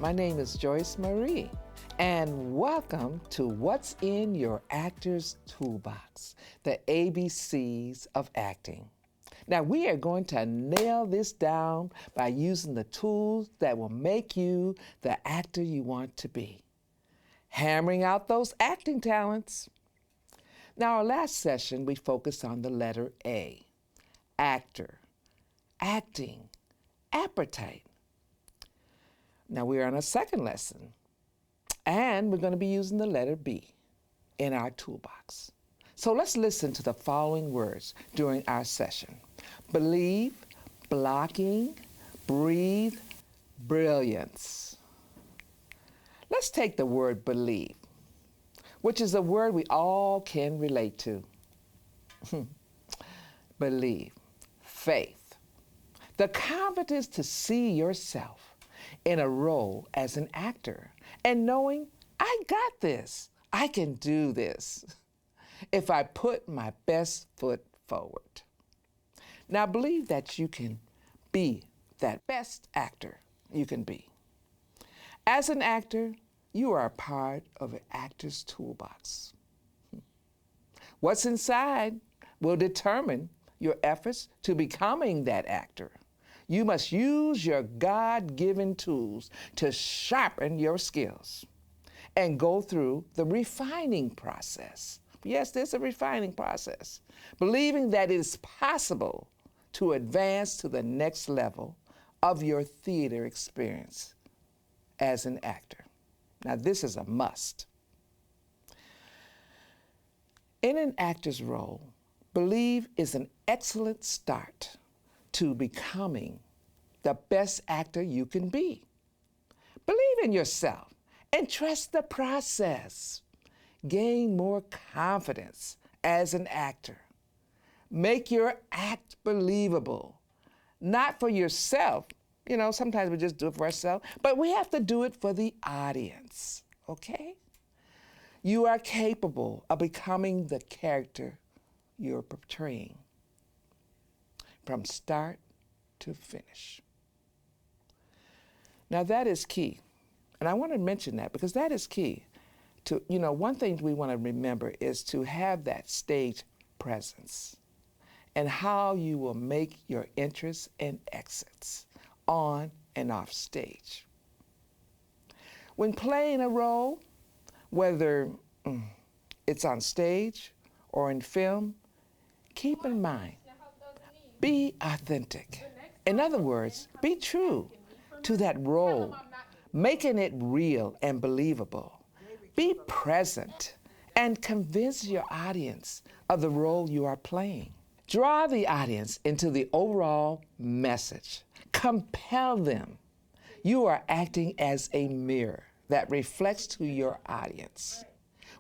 My name is Joyce Marie, and welcome to What's in Your Actor's Toolbox, the ABCs of acting. Now, we are going to nail this down by using the tools that will make you the actor you want to be, hammering out those acting talents. Now, our last session, we focused on the letter A, actor, acting, appetite. Now we're on a second lesson, and we're going to be using the letter B in our toolbox. So let's listen to the following words during our session. Believe, blocking, breathe, brilliance. Let's take the word believe, which is a word we all can relate to. Believe, faith, the confidence to see yourself in a role as an actor and knowing I got this, I can do this if I put my best foot forward. Now believe that you can be that best actor you can be. As an actor, you are a part of an actor's toolbox. What's inside will determine your efforts to becoming that actor. You must use your God-given tools to sharpen your skills and go through the refining process. Yes, there's a refining process. Believing that it is possible to advance to the next level of your theater experience as an actor. Now, this is a must. In an actor's role, believe is an excellent start to becoming the best actor you can be. Believe in yourself and trust the process. Gain more confidence as an actor. Make your act believable, not for yourself. You know, sometimes we just do it for ourselves, but we have to do it for the audience, okay? You are capable of becoming the character you're portraying from start to finish. Now that is key. And I want to mention that because that is key. One thing we want to remember is to have that stage presence and how you will make your entries and exits on and off stage. When playing a role, whether it's on stage or in film, keep in mind, be authentic. In other words, be true to that role, making it real and believable. Be present and convince your audience of the role you are playing. Draw the audience into the overall message. Compel them. You are acting as a mirror that reflects to your audience.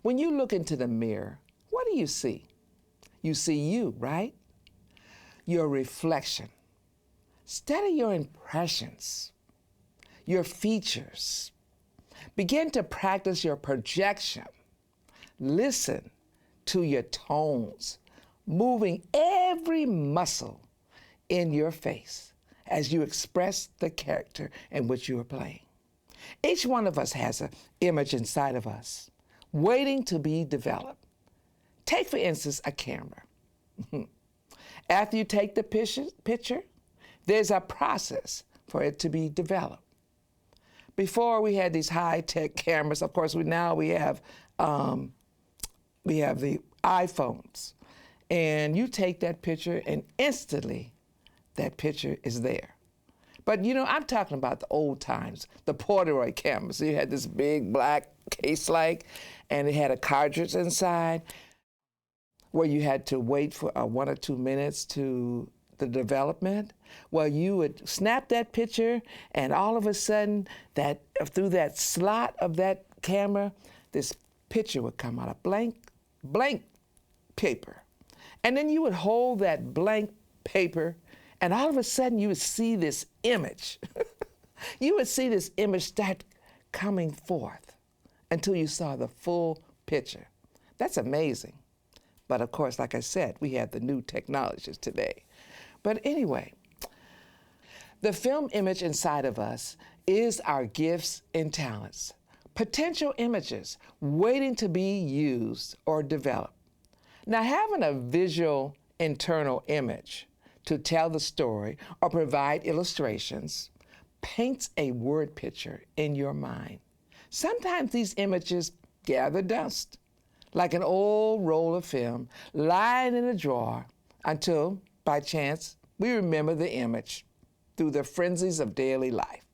When you look into the mirror, what do you see? You see you, right? Your reflection. Study your impressions, your features. Begin to practice your projection. Listen to your tones, moving every muscle in your face as you express the character in which you are playing. Each one of us has an image inside of us waiting to be developed. Take, for instance, a camera. After you take the picture, there's a process for it to be developed. Before we had these high-tech cameras, of course, we have the iPhones, and you take that picture, and instantly, that picture is there. But I'm talking about the old times, the Polaroid cameras. So you had this big black case-like, and it had a cartridge inside, where you had to wait for 1 or 2 minutes to the development. Well, you would snap that picture, and all of a sudden, that through that slot of that camera, this picture would come out, a blank paper. And then you would hold that blank paper, and all of a sudden, you would see this image. You would see this image start coming forth until you saw the full picture. That's amazing. But of course, like I said, we have the new technologies today. But anyway, the film image inside of us is our gifts and talents, potential images waiting to be used or developed. Now, having a visual internal image to tell the story or provide illustrations paints a word picture in your mind. Sometimes these images gather dust, like an old roll of film lying in a drawer until, by chance, we remember the image through the frenzies of daily life.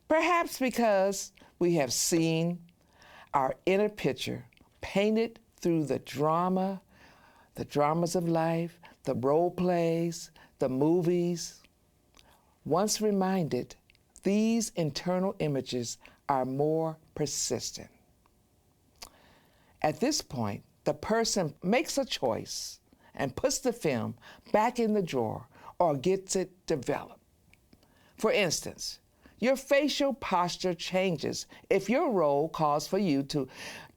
Perhaps because we have seen our inner picture painted through the dramas of life, the role plays, the movies. Once reminded, these internal images are more persistent. At this point, the person makes a choice and puts the film back in the drawer or gets it developed. For instance, your facial posture changes if your role calls for you to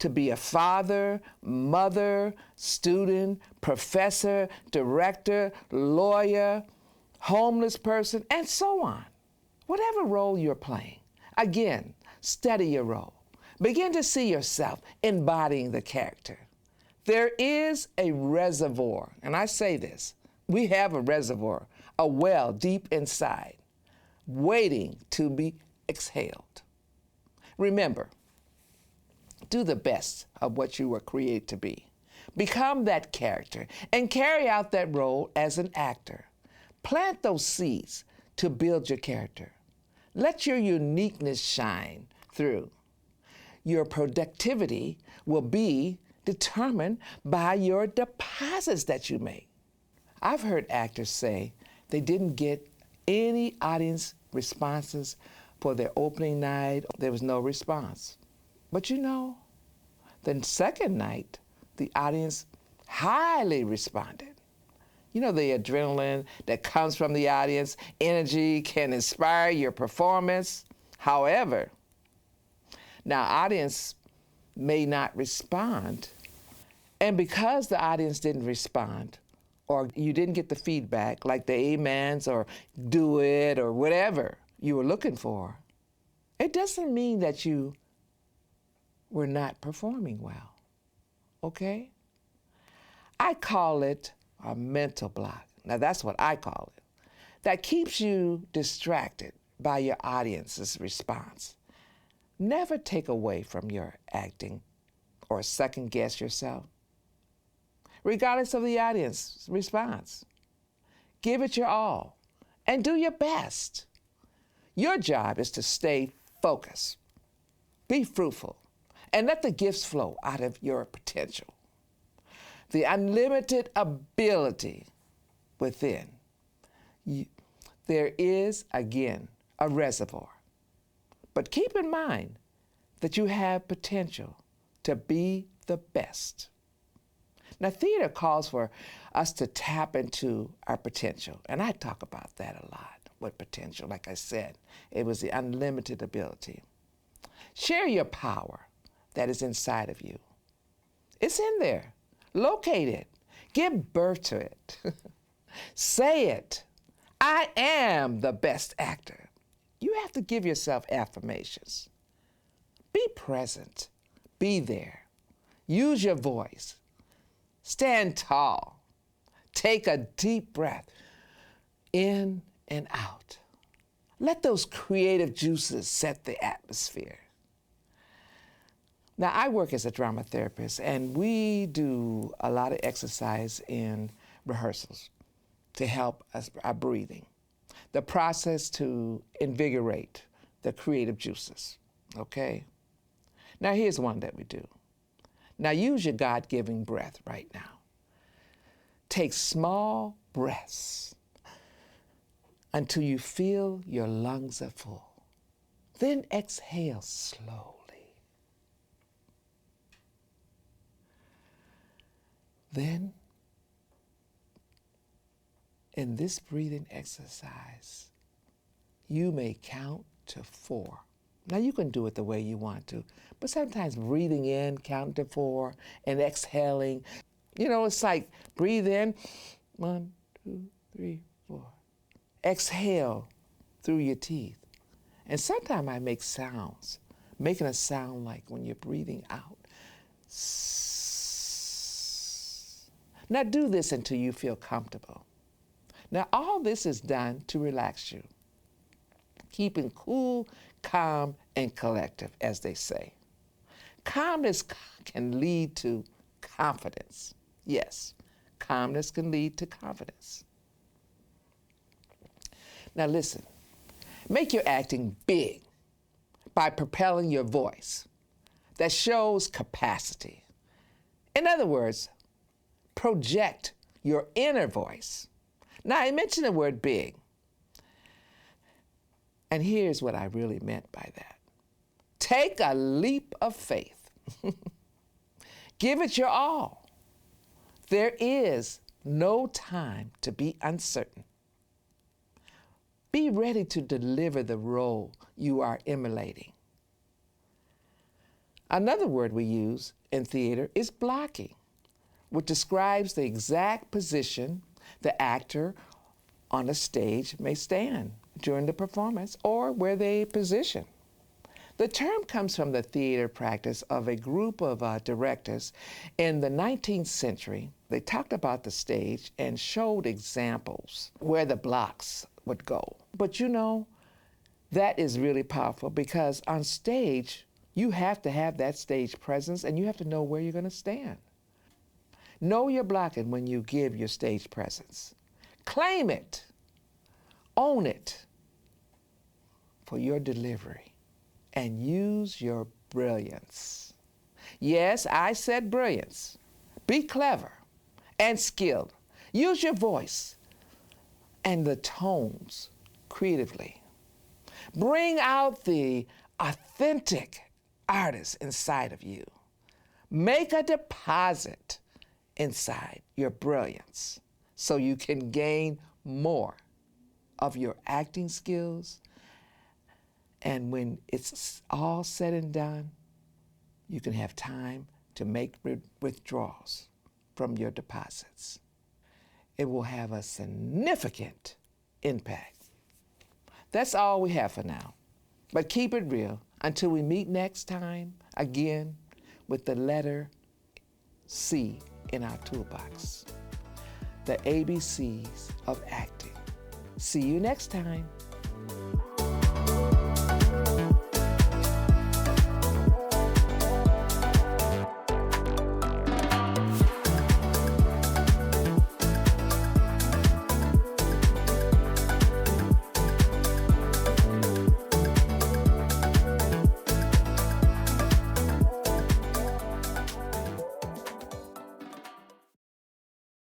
be a father, mother, student, professor, director, lawyer, homeless person, and so on. Whatever role you're playing, again, study your role. Begin to see yourself embodying the character. There is a reservoir, and I say this, we have a reservoir, a well deep inside, waiting to be exhaled. Remember, do the best of what you were created to be. Become that character and carry out that role as an actor. Plant those seeds to build your character. Let your uniqueness shine through. Your productivity will be determined by your deposits that you make. I've heard actors say they didn't get any audience responses for their opening night. There was no response. But you know, the second night, the audience highly responded. You know, the adrenaline that comes from the audience, energy can inspire your performance. However, now audience may not respond. And because the audience didn't respond, or you didn't get the feedback, like the amens or do it or whatever you were looking for, it doesn't mean that you were not performing well, okay? I call it a mental block. Now that's what I call it. That keeps you distracted by your audience's response. Never take away from your acting or second guess yourself, regardless of the audience's response. Give it your all and do your best. Your job is to stay focused, be fruitful, and let the gifts flow out of your potential. The unlimited ability within. There is, again, a reservoir. But keep in mind that you have potential to be the best. Now, theater calls for us to tap into our potential, and I talk about that a lot, with potential. Like I said, it was the unlimited ability. Share your power that is inside of you. It's in there. Locate it. Give birth to it. Say it. I am the best actor. You have to give yourself affirmations. Be present. Be there. Use your voice. Stand tall. Take a deep breath in and out. Let those creative juices set the atmosphere. Now, I work as a drama therapist, and we do a lot of exercise in rehearsals to help us, our breathing, the process to invigorate the creative juices, okay? Now, here's one that we do. Now, use your God-given breath right now. Take small breaths until you feel your lungs are full. Then exhale slowly. Then, in this breathing exercise, you may count to 4. Now, you can do it the way you want to, but sometimes breathing in, counting to 4, and exhaling, you know, it's like breathe in, 1, 2, 3, 4. Exhale through your teeth. And sometimes I make sounds, making a sound like when you're breathing out. Now do this until you feel comfortable. Now all this is done to relax you, keeping cool, calm, and collective, as they say. Calmness can lead to confidence. Yes, calmness can lead to confidence. Now listen, make your acting big by propelling your voice that shows capacity. In other words, project your inner voice. Now, I mentioned the word big, and here's what I really meant by that. Take a leap of faith. Give it your all. There is no time to be uncertain. Be ready to deliver the role you are emulating. Another word we use in theater is blocking, which describes the exact position the actor on a stage may stand during the performance or where they position. The term comes from the theater practice of a group of directors in the 19th century. They talked about the stage and showed examples where the blocks would go. But you know, that is really powerful because on stage, you have to have that stage presence and you have to know where you're going to stand. Know your blocking when you give your stage presence. Claim it. Own it for your delivery and use your brilliance. Yes, I said brilliance. Be clever and skilled. Use your voice and the tones creatively. Bring out the authentic artist inside of you. Make a deposit inside your brilliance so you can gain more of your acting skills. And when it's all said and done, you can have time to make withdrawals from your deposits. It will have a significant impact. That's all we have for now. But keep it real until we meet next time, again, with the letter C in our toolbox. The ABCs of acting. See you next time.